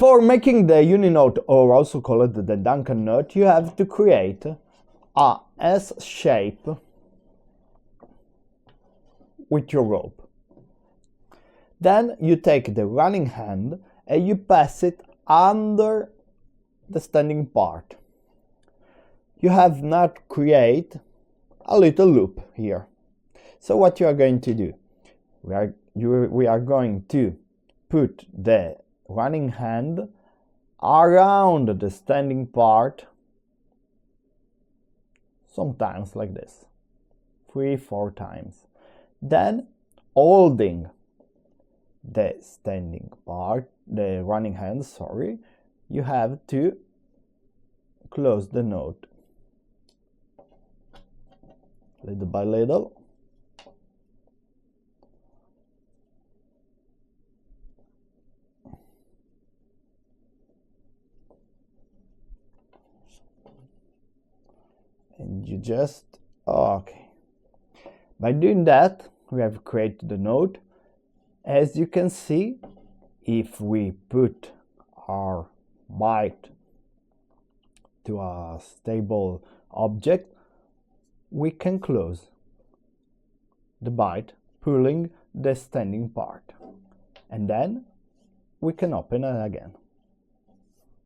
For making the uninode, or also called the Duncan node, you have to create a S shape with your rope. Then you take the running hand and you pass it under the standing part. You have now create a little loop here. So what you are going to do, we are going to put the running hand around the standing part, sometimes like this, 3-4 times. Then holding the standing part, the running hand, sorry, you have to close the node little by little. And you just, okay. By doing that, we have created the node. As you can see, if we put our byte to a stable object, we can close the byte, pulling the standing part, and then we can open it again.